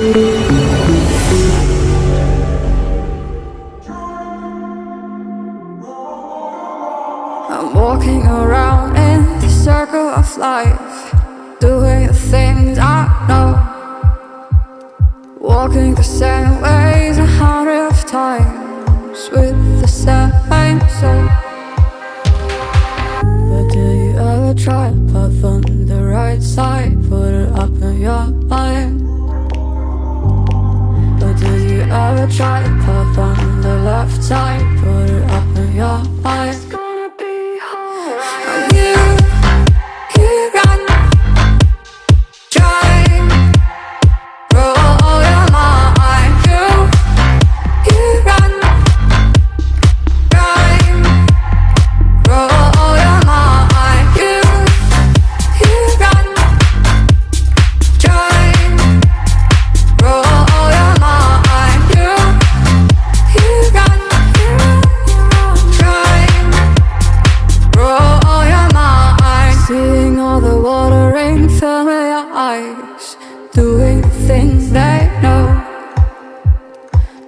I'm walking around in the circle of life, doing the things I know, walking the same ways 100 times with the same soul. But do you ever try to path on the right side, put it up in your mind? But do you ever try to path on the left side, put it up in your mind? Doing things they know,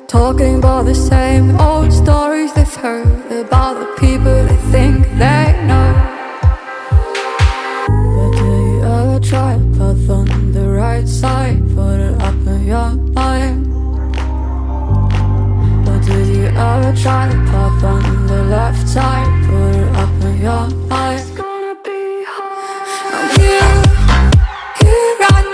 talking about the same old stories they've heard about the people they think they know. But do you ever try to path on the right side, put it up in your mind? But did you ever try to path on the left side, put it up in your mind? It's gonna be hard. You run.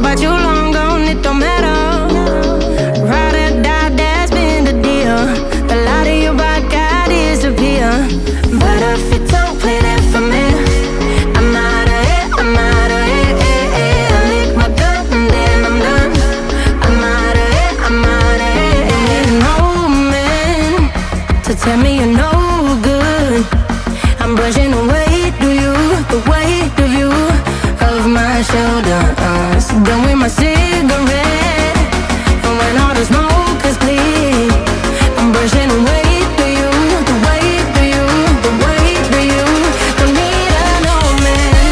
But you long gone, it don't matter. Ride or die, that's been the deal. A lot of you by God disappear. But if you don't play that for me, I'm out of it, I'm out of it. I lick my gun and then I'm done. I'm out of it, I'm out of it. No man to tell me you're no good. I'm brushing away, do you, the weight of you of my shoulder. Done with my cigarette, and when all the smoke is clear, I'm brushing away to you, the weight to you, the weight to you. Don't need a no man.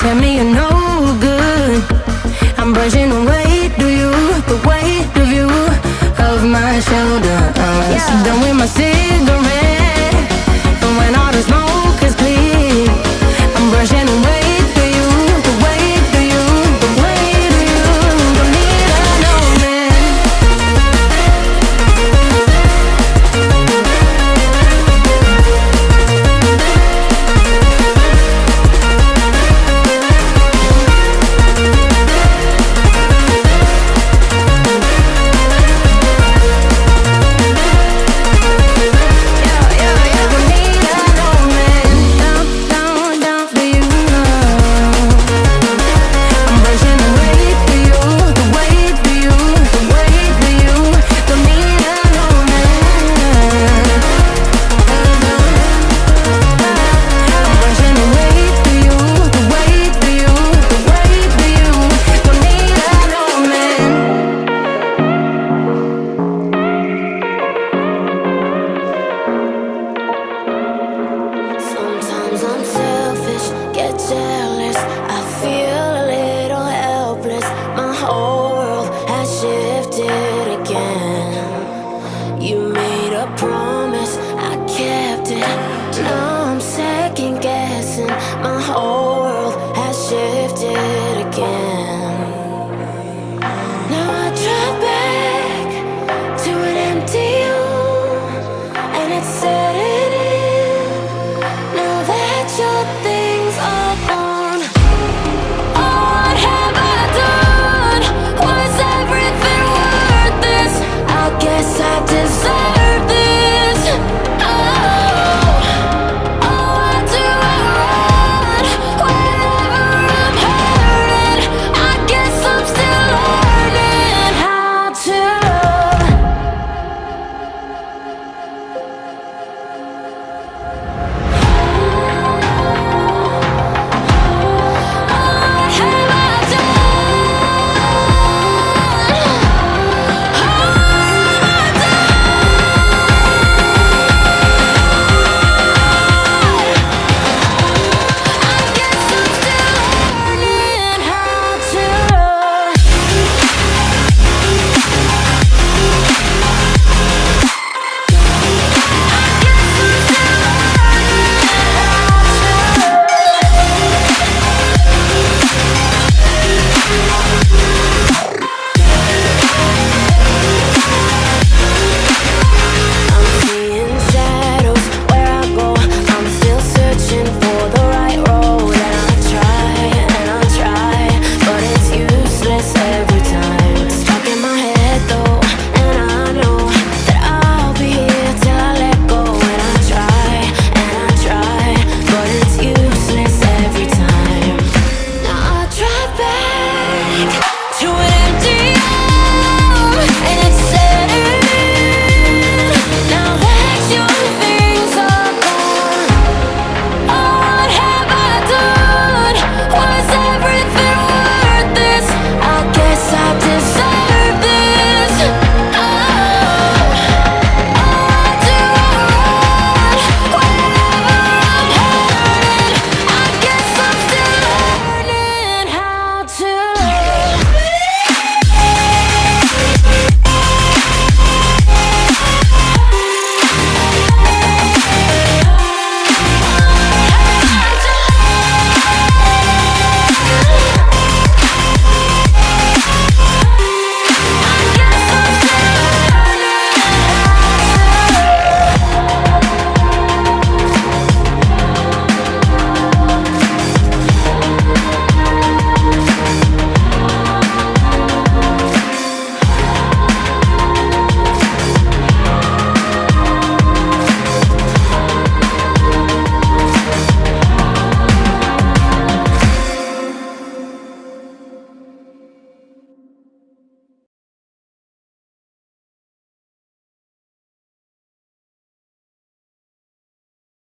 Tell me you're no good. I'm brushing away, do you, the weight of you, of my shoulder. Done with my cigarette.